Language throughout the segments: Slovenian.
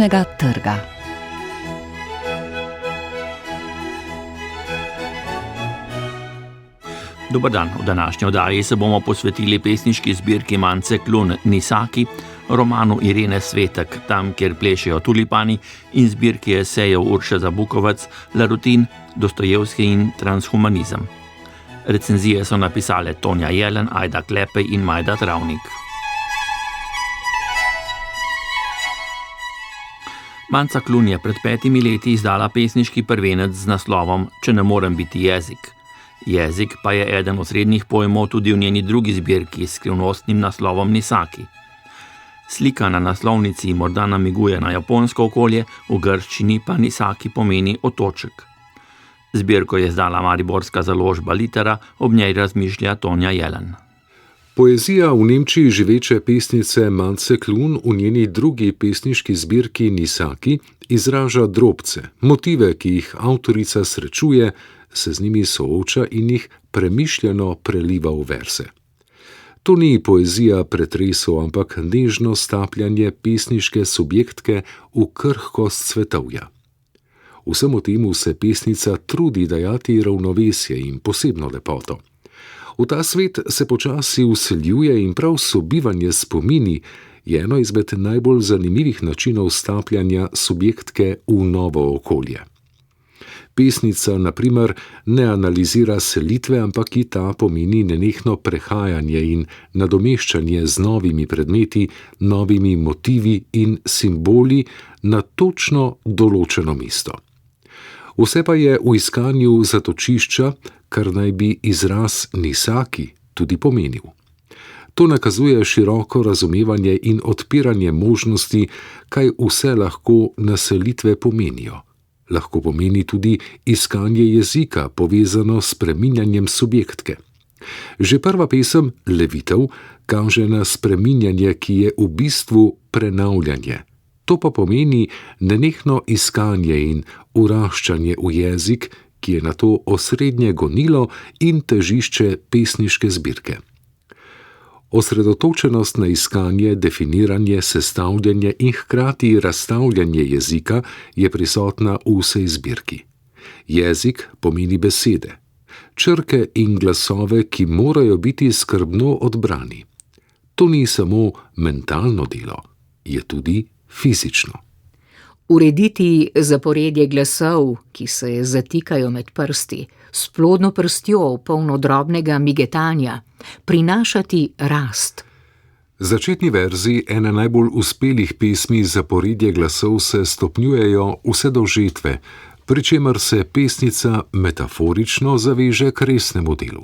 knjižnega trga. Dober dan, v današnji oddaji se bomo posvetili pesniški zbirki Mance Klun Nisaki, romanu Irene Svetek, Tam, kjer plešejo tulipani, in zbirki esejev Urše Zabukovec, Larutin, Dostojevski in transhumanizem. Recenzije so napisale Tonja Jelen, Ajda Klepej in Majda Travnik. Manca Klun je pred 5 leti izdala pesniški prvenec z naslovom Če ne morem biti jezik. Jezik pa je eden osrednjih pojmov tudi v njeni drugi zbirki s skrivnostnim naslovom Nisaki. Slika na naslovnici morda namiguje na japonsko okolje, v grščini pa Nisaki pomeni otoček. Zbirko je izdala mariborska založba Litera, ob njej razmišlja Tonja Jelen. Poezija v Nemčiji živeče pesnice Mance Klun v njeni drugi pesniški zbirki Nisaki izraža drobce, motive, ki jih avtorica srečuje, se z njimi sooča in jih premišljeno preliva v verze. To ni poezija pretresov, ampak nežno stapljanje pesniške subjektke v krhkost svetovja. Vsemu temu se pesnica trudi dajati ravnovesje in posebno lepoto. V ta svet se počasi vseljuje in prav sobivanje s spomini je eno izmed najbolj zanimivih načinov stapljanja subjektke v novo okolje. Pesnica, na primer, ne analizira selitve, ki ta pomeni nenehno prehajanje in nadomeščanje z novimi predmeti, novimi motivi in simboli na točno določeno mesto. Vse pa je v iskanju zatočišča, kar naj bi izraz Nisaki tudi pomenil. To nakazuje široko razumevanje in odpiranje možnosti, kaj vse lahko naselitve pomenijo. Lahko pomeni tudi iskanje jezika, povezano s spreminjanjem subjektke. Že prva pesem, Levitev, kaže na spreminjanje, ki je v bistvu prenavljanje. To pa pomeni nenehno iskanje in vraščanje v jezik, ki je nato osrednje gonilo in težišče pesniške zbirke. Osredotočenost na iskanje, definiranje, sestavljanje in hkrati razstavljanje jezika je prisotna v vsej zbirki. Jezik pomeni besede, črke in glasove, ki morajo biti skrbno odbrani. To ni samo mentalno delo, je tudi fizično. Urediti zaporedje glasov, ki se zatikajo med prsti, s plodno prstjo, polno drobnega migetanja, prinašati rast. Začetni verzi ene najbolj uspelih pesmi zaporedje glasov se stopnjujejo vse do žetve, pri čemer se pesnica metaforično zaveže k resnemu delu.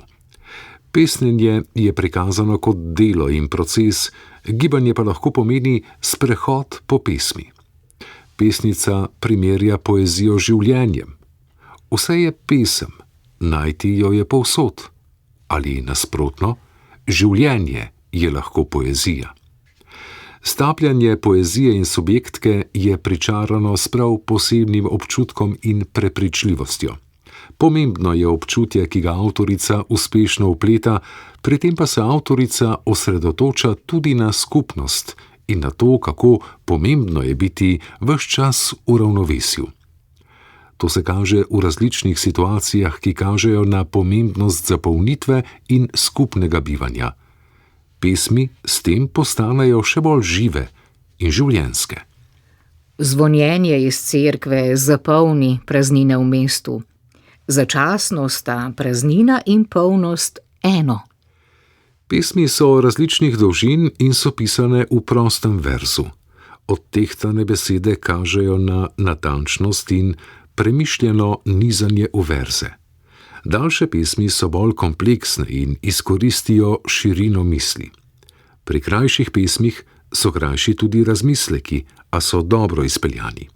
Pesnjenje je prikazano kot delo in proces, gibanje pa lahko pomeni sprehod po pesmi. Pesnica primerja poezijo z življenjem. Vse je pesem, najti jo je povsod. Ali nasprotno, življenje je lahko poezija. Stapljanje poezije in subjektke je pričarano s prav posebnim občutkom in prepričljivostjo. Pomembno je občutje, ki ga avtorica uspešno vpleta, pri tem pa se avtorica osredotoča tudi na skupnost in na to, kako pomembno je biti ves čas v ravnovesju. To se kaže v različnih situacijah, ki kažejo na pomembnost zapolnitve in skupnega bivanja. Pesmi s tem postanejo še bolj žive in življenjske. Zvonjenje iz cerkve zapolni praznine v mestu. Začasno sta praznina in polnost eno. Pesmi so različnih dolžin in so pisane v prostem verzu. Odtehtane besede kažejo na natančnost in premišljeno nizanje v verze. Daljše pesmi so bolj kompleksne in izkoristijo širino misli. Pri krajših pesmih so krajši tudi razmisleki, a so dobro izpeljani.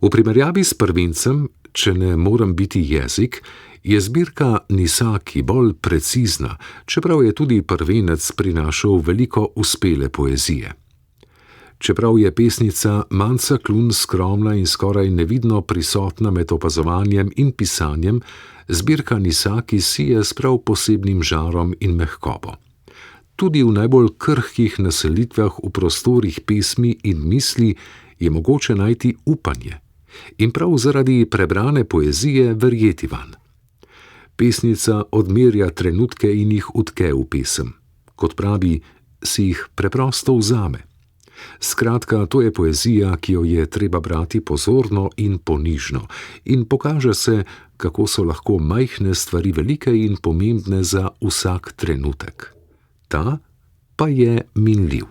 V primerjavi s prvencem Če ne morem biti jezik, je zbirka Nisaki bolj precizna, čeprav je tudi prvenec prinašal veliko uspele poezije. Čeprav je pesnica Manca Klun skromna in skoraj nevidno prisotna med opazovanjem in pisanjem, zbirka Nisaki sije s prav posebnim žarom in mehkobo. Tudi v najbolj krhkih naselitvah v prostorih pesmi in misli je mogoče najti upanje in prav zaradi prebrane poezije verjeti vanj. Pesnica odmerja trenutke in jih utke v pesem. Kot pravi, si jih preprosto vzame. Skratka, to je poezija, ki jo je treba brati pozorno in ponižno, in pokaže se, kako so lahko majhne stvari velike in pomembne za vsak trenutek. Ta pa je minljiv.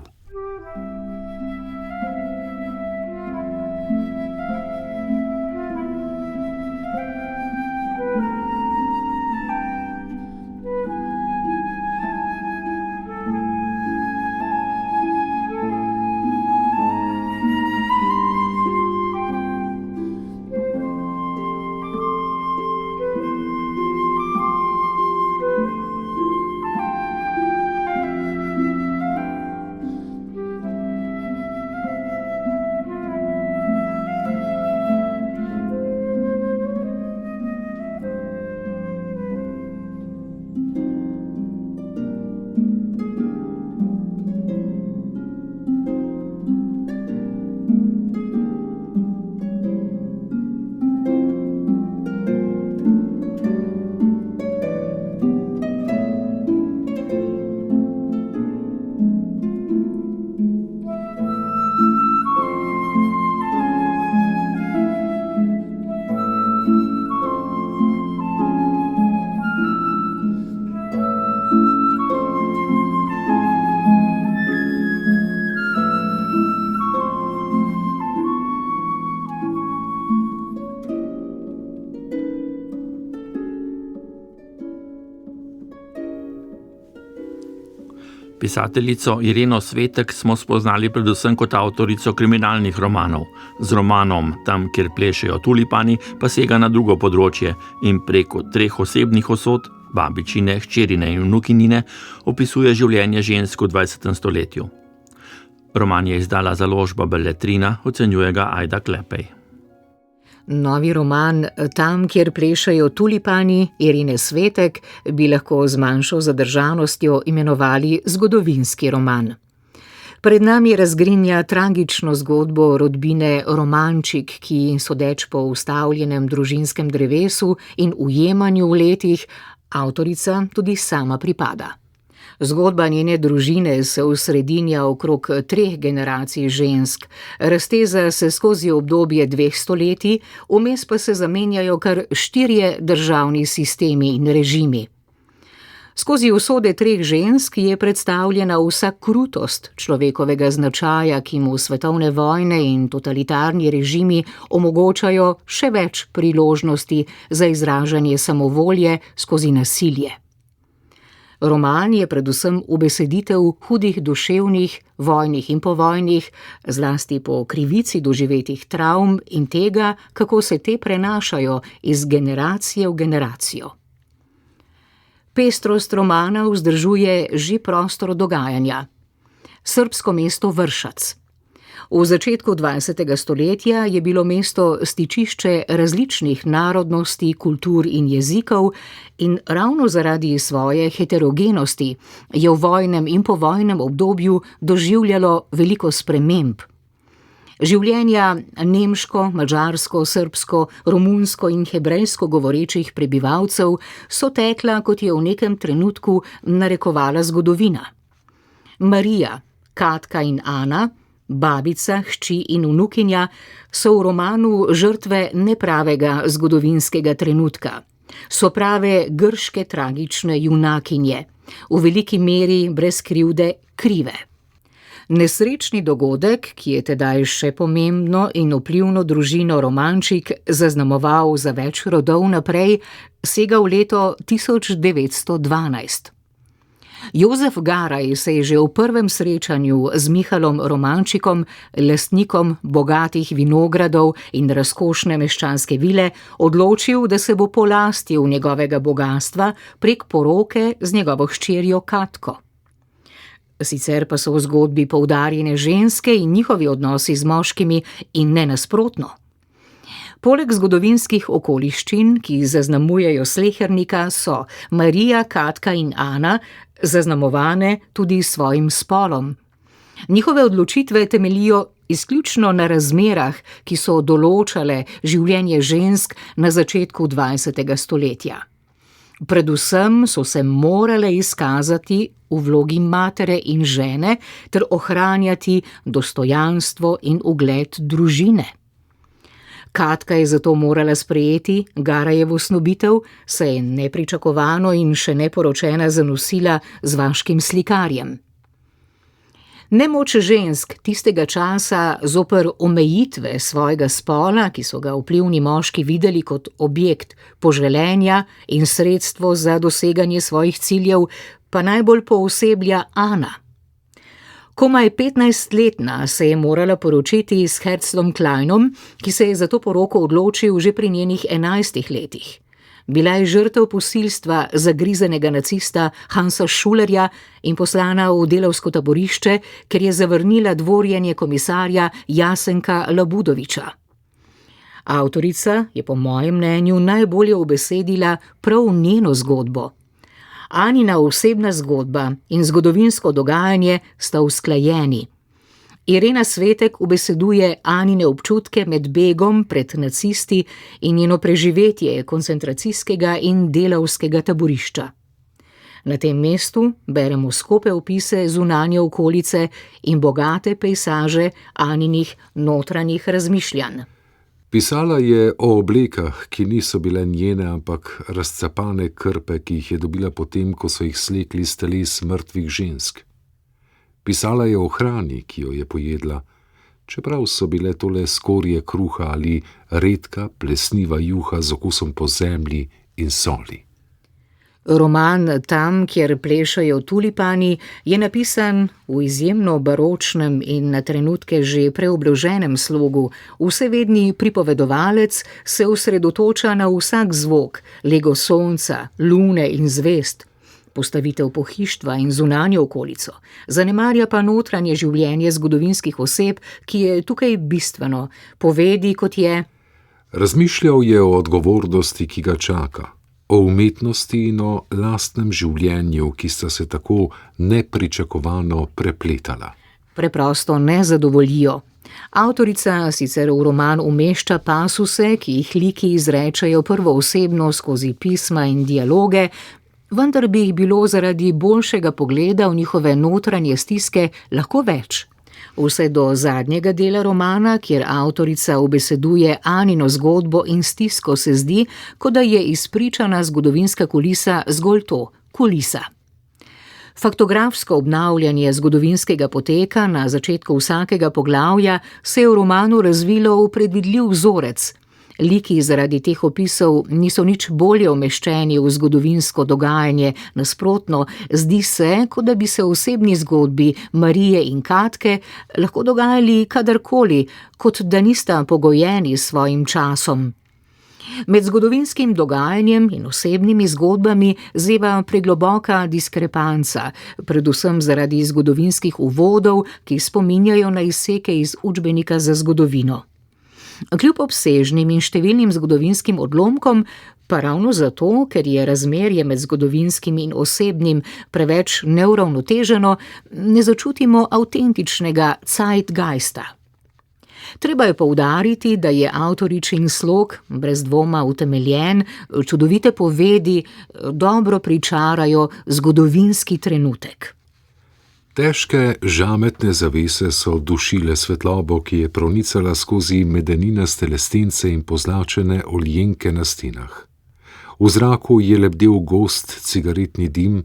Pisateljico Ireno Svetek smo spoznali predvsem kot avtorico kriminalnih romanov. Z romanom Tam, kjer plešejo tulipani, pa sega na drugo področje in preko 3 osebnih usod, babičine, hčerine in vnukinine, opisuje življenje žensk v 20. stoletju. Roman je izdala založba Beletrina, ocenjuje ga Ajda Klepej. Novi roman Tam, kjer plešejo tulipani Irene Svetek bi lahko z manjšo zadržanostjo imenovali zgodovinski roman. Pred nami razgrinja tragično zgodbo rodbine Romančik, ki sodeč po ustavljenem družinskem drevesu in ujemanju v letih, avtorica tudi sama pripada. Zgodba njene družine se osredinja okrog 3 generacij žensk, razteza se skozi obdobje 2 stoletij, vmes pa se zamenjajo kar 4 državni sistemi in režimi. Skozi usode 3 žensk je predstavljena vsa krutost človekovega značaja, ki mu svetovne vojne in totalitarni režimi omogočajo še več priložnosti za izražanje samovolje skozi nasilje. Roman je predvsem ubeseditev hudih duševnih, vojnih in povojnih, zlasti po krivici doživetih travm in tega, kako se te prenašajo iz generacije v generacijo. Pestrost romana vzdržuje že prostor dogajanja. Srbsko mesto Vršac. V začetku 20. stoletja je bilo mesto stičišče različnih narodnosti, kultur in jezikov in ravno zaradi svoje heterogenosti je v vojnem in povojnem obdobju doživljalo veliko sprememb. Življenja nemško, madžarsko, srbsko, romunsko in hebrejsko govorečih prebivalcev so tekla, kot je v nekem trenutku narekovala zgodovina. Marija, Katka in Ana, babica, hči in vnukinja, so v romanu žrtve nepravega zgodovinskega trenutka. So prave grške tragične junakinje, v veliki meri brez krivde krive. Nesrečni dogodek, ki je tedaj še pomembno in vplivno družino Romančik zaznamoval za več rodov naprej, sega v leto 1912. Jozef Garaj se je že v prvem srečanju z Mihalom Romančikom, lastnikom bogatih vinogradov in razkošne meščanske vile, odločil, da se bo polastil njegovega bogastva prek poroke z njegovo hčerjo Katko. Sicer pa so v zgodbi poudarjene ženske in njihovi odnosi z moškimi in ne nasprotno. Poleg zgodovinskih okoliščin, ki zaznamujejo slehernika, so Marija, Katka in Ana zaznamovane tudi svojim spolom. Njihove odločitve temeljijo izključno na razmerah, ki so določale življenje žensk na začetku 20. stoletja. Predvsem so se morale izkazati v vlogi matere in žene ter ohranjati dostojanstvo in ugled družine. Katka je zato morala sprejeti Garajevo snubitev, saj je nepričakovano in še neporočena zanosila z vaškim slikarjem. Nemoč žensk tistega časa zoper omejitve svojega spola, ki so ga vplivni moški videli kot objekt poželenja in sredstvo za doseganje svojih ciljev, pa najbolj pooseblja Ana. Komaj 15-letna se je morala poročiti s Herclom Kleinom, ki se je za to poroko odločil že pri njenih 11 letih. Bila je žrtev posilstva zagrizenega nacista Hansa Šulerja in poslana v delavsko taborišče, ker je zavrnila dvorjenje komisarja Jasenka Labudoviča. Avtorica je po mojem mnenju najbolje ubesedila prav njeno zgodbo. Anina osebna zgodba in zgodovinsko dogajanje sta usklajeni. Irena Svetek ubeseduje Anine občutke med begom pred nacisti in njeno preživetje koncentracijskega in delavskega taborišča. Na tem mestu beremo skope opise zunanje okolice in bogate pejsaže Aninih notranjih razmišljanj. Pisala je o oblekah, ki niso bile njene, ampak razcapane krpe, ki jih je dobila potem, ko so jih slekli s teles mrtvih žensk. Pisala je o hrani, ki jo je pojedla, čeprav so bile tole skorje kruha ali redka, plesniva juha z okusom po zemlji in soli. Roman Tam, kjer plešajo tulipani, je napisan v izjemno baročnem in na trenutke že preobloženem slogu. Vsevedni pripovedovalec se osredotoča na vsak zvok, lego sonca, lune in zvezd, postavitev pohištva in zunanjo okolico, zanemarja pa notranje življenje zgodovinskih oseb, ki je tukaj bistveno, povedi kot je. Razmišljal je o odgovornosti, ki ga čaka, o umetnosti in o lastnem življenju, ki sta se tako nepričakovano prepletala. Preprosto ne zadovoljijo. Avtorica sicer v roman umešča pasuse, ki jih liki izrečejo prvoosebno skozi pisma in dialoge, vendar bi jih bilo zaradi boljšega pogleda v njihove notranje stiske lahko več. Vse do zadnjega dela romana, kjer avtorica ubeseduje Anino zgodbo in stisko, se zdi, kot da je izpričana zgodovinska kulisa zgolj to, kulisa. Faktografsko obnavljanje zgodovinskega poteka na začetku vsakega poglavja se je v romanu razvilo v predvidljiv vzorec. Liki zaradi teh opisov niso nič bolje umeščeni v zgodovinsko dogajanje, nasprotno, zdi se, kot da bi se v osebni zgodbi Marije in Katke lahko dogajali kadarkoli, kot da nista pogojeni s svojim časom. Med zgodovinskim dogajanjem in osebnimi zgodbami zeva pregloboka diskrepanca, predvsem zaradi zgodovinskih uvodov, ki spominjajo na izseke iz učbenika za zgodovino. Kljub obsežnim in številnim zgodovinskim odlomkom, pa ravno zato, ker je razmerje med zgodovinskim in osebnim preveč neuravnoteženo, ne začutimo avtentičnega zeitgeista. Treba je poudariti, da je avtoričin slog brez dvoma utemeljen, čudovite povedi dobro pričarajo zgodovinski trenutek. Težke žametne zavese so dušile svetlobo, ki je pronicala skozi medeninaste lestence in pozlačene oljenke na stenah. V zraku je lebdel gost cigaretni dim,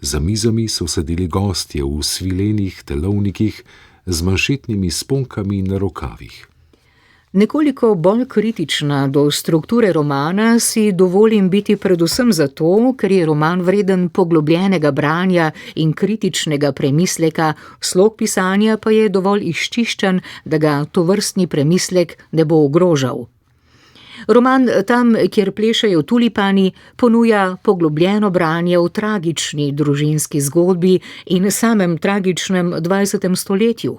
za mizami so sedeli gostje v svilenih telovnikih z manšetnimi sponkami na rokavih. Nekoliko bolj kritična do strukture romana si dovolim biti predvsem zato, ker je roman vreden poglobljenega branja in kritičnega premisleka, slog pisanja pa je dovolj izčiščen, da ga tovrstni premislek ne bo ogrožal. Roman Tam, kjer plešajo tulipani, ponuja poglobljeno branje v tragični družinski zgodbi in samem tragičnem 20. stoletju.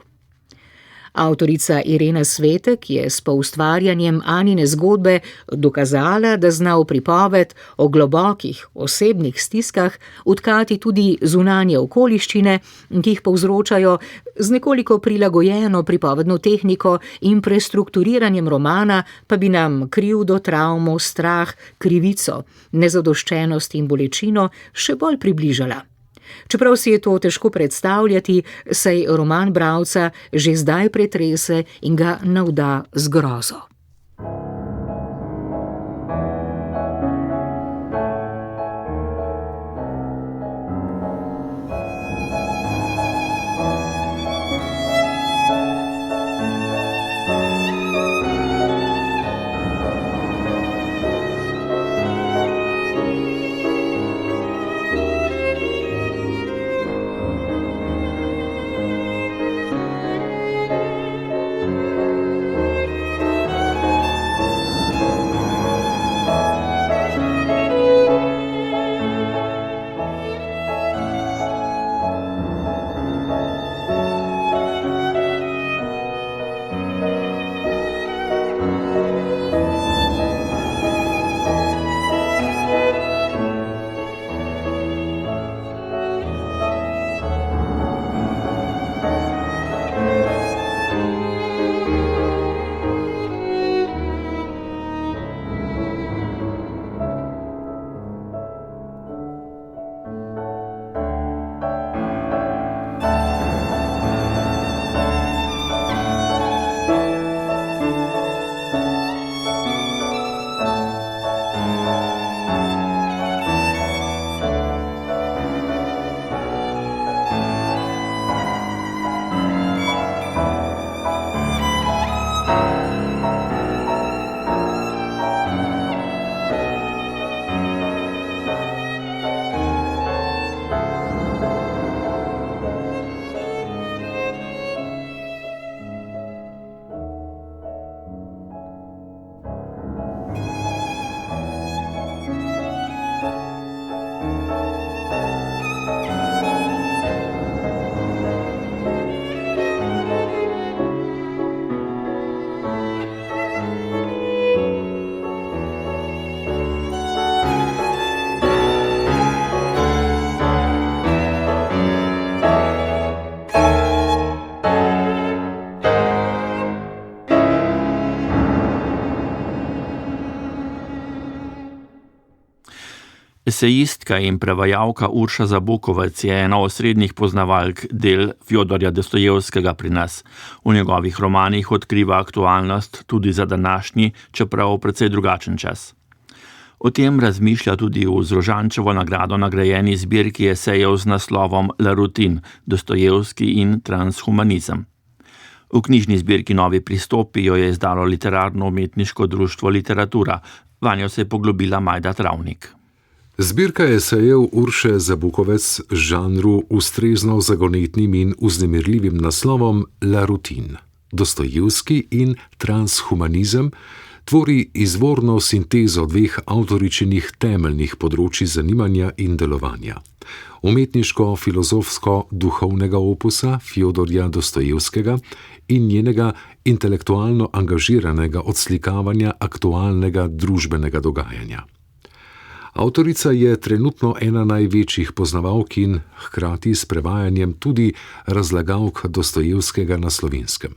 Avtorica Irena Svetek je s poustvarjanjem Anine zgodbe dokazala, da zna v pripoved o globokih osebnih stiskah vtkati tudi zunanje okoliščine, ki jih povzročajo z nekoliko prilagojeno pripovedno tehniko in prestrukturiranjem romana, pa bi nam krivdo, travmo, strah, krivico, nezadoščenost in bolečino še bolj približala. Čeprav si je to težko predstavljati, saj roman bralca že zdaj pretrese in ga navda z grozo. Esejistka in prevajalka Urša Zabukovec je ena osrednjih poznavalk del Fjodorja Dostojevskega pri nas. V njegovih romanih odkriva aktualnost tudi za današnji, čeprav precej drugačen čas. O tem razmišlja tudi v z Rožančevo nagrado nagrajeni zbirki esejev z naslovom La Routine, Dostojevski in transhumanizem. V knjižni zbirki Novi pristopi jo je izdalo Literarno-umetniško društvo Literatura, vanjo se je poglobila Majda Travnik. Zbirka esejev Urše Zabukovec z žanru ustrezno zagonetnim in vznemirljivim naslovom La Routine, Dostojevski in transhumanizem tvori izvorno sintezo dveh avtoričinih temeljnih področji zanimanja in delovanja. Umetniško-filozofsko-duhovnega opusa Fjodorja Dostojevskega in njenega intelektualno angažiranega odslikavanja aktualnega družbenega dogajanja. Avtorica je trenutno ena največjih poznavalk in hkrati s prevajanjem tudi razlagalk Dostojevskega na Slovenskem.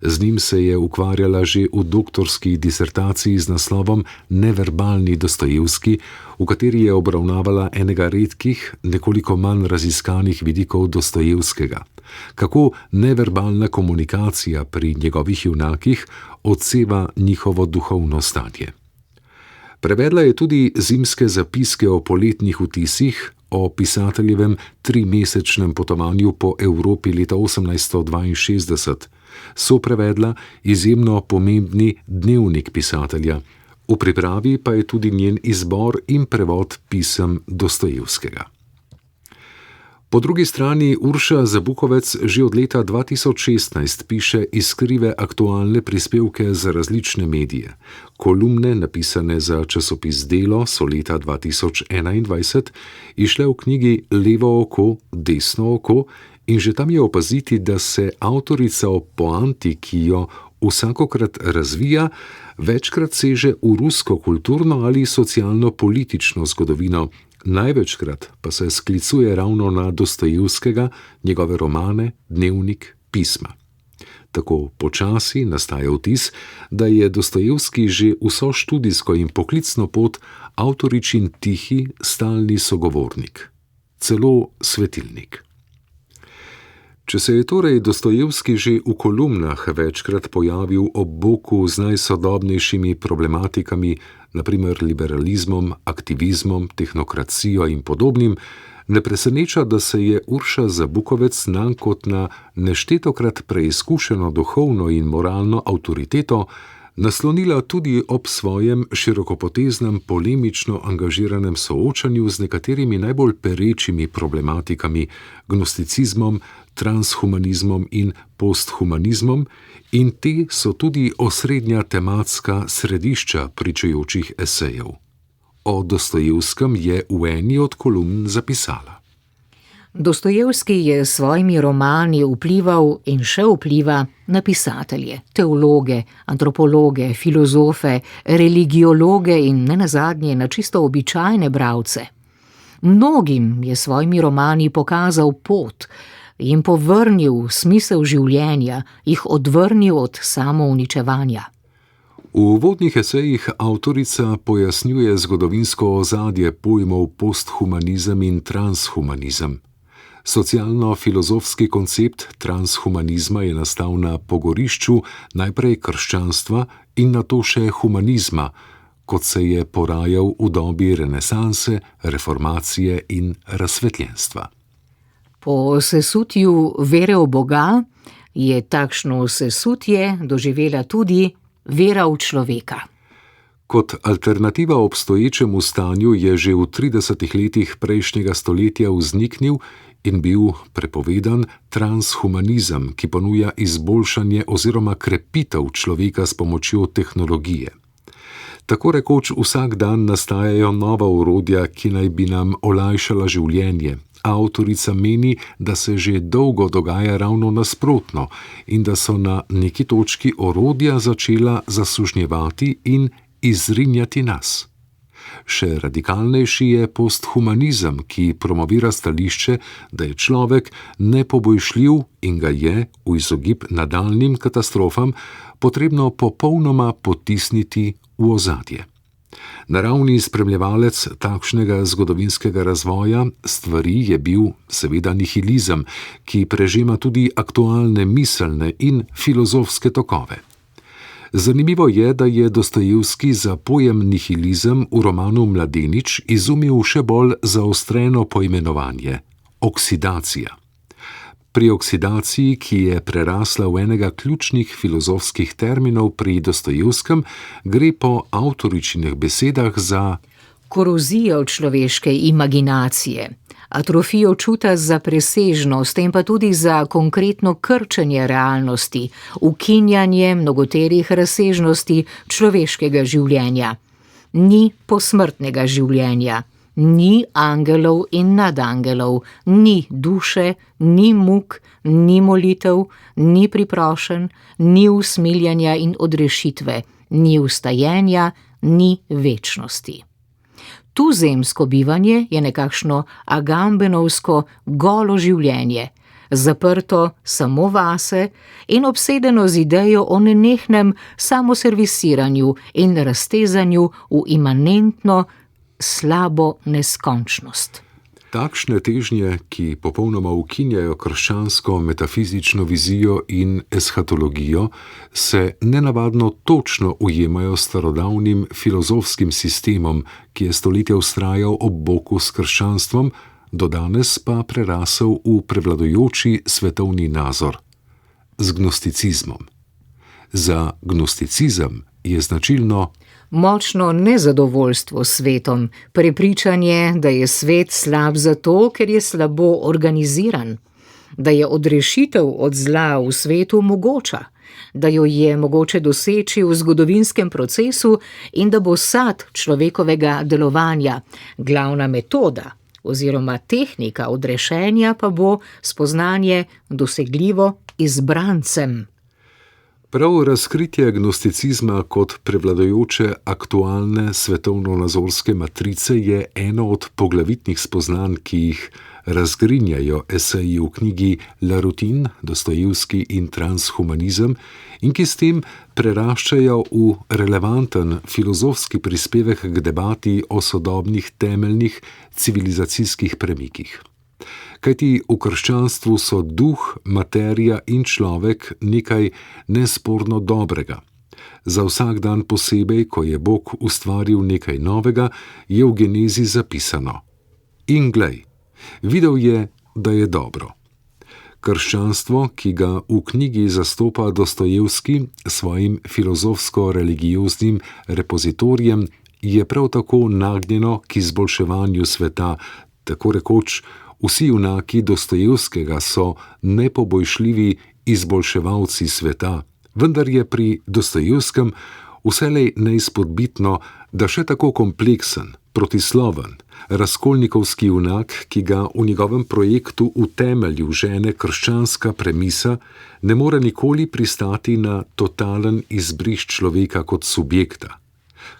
Z njim se je ukvarjala že v doktorski disertaciji z naslovom Neverbalni Dostojevski, v kateri je obravnavala enega redkih, nekoliko manj raziskanih vidikov Dostojevskega, kako neverbalna komunikacija pri njegovih junakih odseva njihovo duhovno stanje. Prevedla je tudi Zimske zapiske o poletnih vtisih, o pisateljevem 3-mesečnem potovanju po Evropi leta 1862, soprevedla izjemno pomembni dnevnik pisatelja, v pripravi pa je tudi njen izbor in prevod pisem Dostojevskega. Po drugi strani Urša Zabukovec že od leta 2016 piše iskrive aktualne prispevke za različne medije. Kolumne, napisane za časopis Delo, so leta 2021 izšle v knjigi Levo oko, desno oko In že tam je opaziti, da se avtorica o poanti, ki jo vsakokrat razvija, večkrat seže v rusko kulturno ali socialno-politično zgodovino, največkrat pa se sklicuje ravno na Dostojevskega, njegove romane, dnevnik, pisma. Tako počasi nastaja vtis, da je Dostojevski že vso študijsko in poklicno pot avtoričin tihi, stalni sogovornik, celo svetilnik. Če se je torej Dostojevski že v kolumnah večkrat pojavil ob boku z najsodobnejšimi problematikami, naprimer liberalizmom, aktivizmom, tehnokracijo in podobnim, ne preseneča, da se je Urša Zabukovec nanj kot na neštetokrat preizkušeno duhovno in moralno avtoriteto naslonila tudi ob svojem širokopoteznem polemično angažiranem soočanju z nekaterimi najbolj perečimi problematikami, gnosticizmom, transhumanizmom in posthumanizmom, in te so tudi osrednja tematska središča pričujočih esejev. O Dostojevskem je v eni od kolumn zapisala: Dostojevski je s svojimi romani vplival in še vpliva na pisatelje, teologe, antropologe, filozofe, religiologe in nenazadnje na čisto običajne bralce. Mnogim je s svojimi romani pokazal pot, jim povrnil smisel življenja, jih odvrnil od samouničevanja. V uvodnih esejih avtorica pojasnjuje zgodovinsko ozadje pojmov posthumanizem in transhumanizem. Socialno-filozofski koncept transhumanizma je nastal na pogorišču najprej krščanstva in nato še humanizma, kot se je porajal v dobi renesanse, reformacije in razsvetljenstva. Po sesutju vere v Boga je takšno sesutje doživela tudi vera v človeka. Kot alternativa obstoječemu stanju je že v 30 letih prejšnjega stoletja vzniknil in bil prepovedan transhumanizem, ki ponuja izboljšanje oziroma krepitev človeka s pomočjo tehnologije. Tako rekoč vsak dan nastajajo nova orodja, ki naj bi nam olajšala življenje. Avtorica meni, da se že dolgo dogaja ravno nasprotno in da so na neki točki orodja začela zasužnjevati in izrinjati nas. Še radikalnejši je posthumanizem, ki promovira stališče, da je človek nepobojšljiv in ga je, v izogib nadaljnjim katastrofam, potrebno popolnoma potisniti v ozadje. Naravni spremljevalec takšnega zgodovinskega razvoja stvari je bil seveda nihilizem, ki prežema tudi aktualne miselne in filozofske tokove. Zanimivo je, da je Dostojevski za pojem nihilizem v romanu Mladenič izumil še bolj zaostreno poimenovanje – oksidacija. Pri oksidaciji, ki je prerasla v enega ključnih filozofskih terminov pri Dostojevskem, gre po avtoričinih besedah za korozijo človeške imaginacije, atrofijo čuta za presežnost in pa tudi za konkretno krčenje realnosti, ukinjanje mnogoterih razsežnosti človeškega življenja. Ni posmrtnega življenja. Ni angelov in nadangelov, ni duše, ni muk, ni molitev, ni priprošenj, ni usmiljanja in odrešitve, ni vstajenja, ni večnosti. Tuzemsko bivanje je nekakšno agambenovsko golo življenje, zaprto samo vase in obsedeno z idejo o nenehnem samoservisiranju in raztezanju v imanentno slabo neskončnost. Takšne težnje, ki popolnoma ukinjajo krščansko metafizično vizijo in eshatologijo, se nenavadno točno ujemajo s starodavnim filozofskim sistemom, ki je stoletja vztrajal ob boku s krščanstvom, do danes pa prerasel v prevladujoči svetovni nazor – z gnosticizmom. Za gnosticizem je značilno močno nezadovoljstvo s svetom, prepričanje, da je svet slab zato, ker je slabo organiziran, da je odrešitev od zla v svetu mogoča, da jo je mogoče doseči v zgodovinskem procesu in da bo sad človekovega delovanja, glavna metoda, oziroma tehnika odrešenja pa bo spoznanje dosegljivo izbrancem. Prav razkritje gnosticizma kot prevladujoče aktualne svetovnonazorske matrice je eno od poglavitnih spoznanj, ki jih razgrinjajo eseji v knjigi La Routine, Dostojevski in transhumanizem in ki s tem preraščajo v relevanten filozofski prispevek k debati o sodobnih temeljnih civilizacijskih premikih. Kajti v krščanstvu so duh, materija in človek nekaj nesporno dobrega. Za vsak dan posebej, ko je Bog ustvaril nekaj novega, je v Genezi zapisano: In glej, videl je, da je dobro. Krščanstvo, ki ga v knjigi zastopa Dostojevski svojim filozofsko-religioznim repozitorijem, je prav tako nagnjeno k izboljševanju sveta, tako rekoč, vsi junaki Dostojevskega so nepobojšljivi izboljševalci sveta, vendar je pri Dostojevskem vselej neizpodbitno, da še tako kompleksen, protisloven, razkolnikovski junak, ki ga v njegovem projektu v temelju žene krščanska premisa, ne more nikoli pristati na totalen izbris človeka kot subjekta,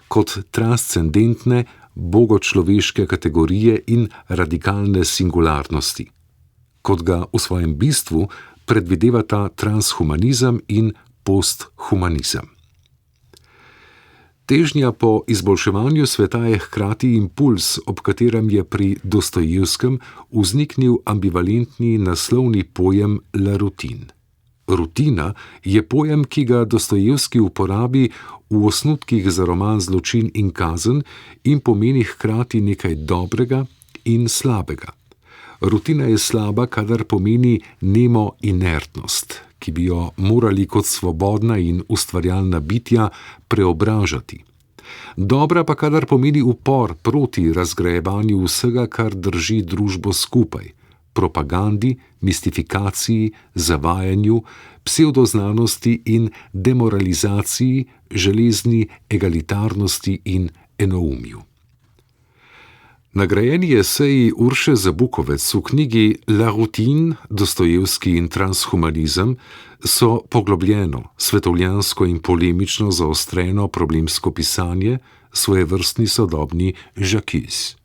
kot transcendentne, bogočloveške kategorije in radikalne singularnosti, kot ga v svojem bistvu predvidevata transhumanizem in posthumanizem. Težnja po izboljševanju sveta je hkrati impuls, ob katerem je pri Dostojevskem vzniknil ambivalentni naslovni pojem La Routine. Rutina je pojem, ki ga Dostojevski uporabi v osnutkih za roman Zločin in kazen in pomeni hkrati nekaj dobrega in slabega. Rutina je slaba, kadar pomeni nemo inertnost, ki bi jo morali kot svobodna in ustvarjalna bitja preobražati. Dobra pa kadar pomeni upor proti razgrajevanju vsega, kar drži družbo skupaj, propagandi, mistifikaciji, zavajanju, psevdoznanosti in demoralizaciji, železni egalitarnosti in enoumju. Nagrajeni eseji Urše Zabukovec v knjigi La Routine, Dostojevski in transhumanizem so poglobljeno, svetovljansko in polemično zaostreno problemsko pisanje, svojevrstni sodobni J'accuse.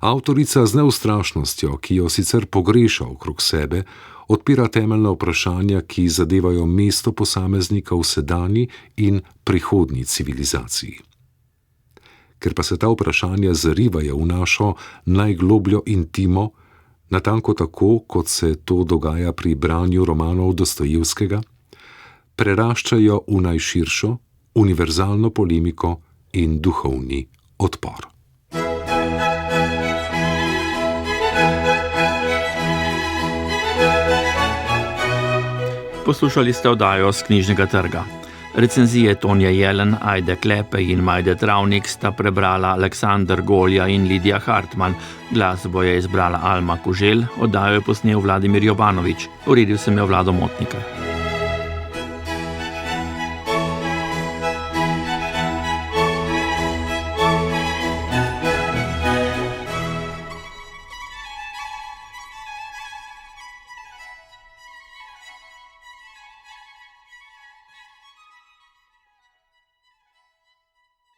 Avtorica z neustrašnostjo, ki jo sicer pogreša okrog sebe, odpira temeljna vprašanja, ki zadevajo mesto posameznika v sedanji in prihodnji civilizaciji. Ker pa se ta vprašanja zarivajo v našo najglobljo intimo, natanko tako, kot se to dogaja pri branju romanov Dostojevskega, preraščajo v najširšo, univerzalno polemiko in duhovni odpor. Poslušali ste oddajo s Knjižnega trga. Recenzije Tonje Jelen, Ajde Klepej in Majde Travnik sta prebrala Aleksandar Golja in Lidija Hartmann. Glasbo je izbrala Alma Kuželj, oddajo je posnel Vladimir Jovanović, uredil sem jo Vlado Motnikar.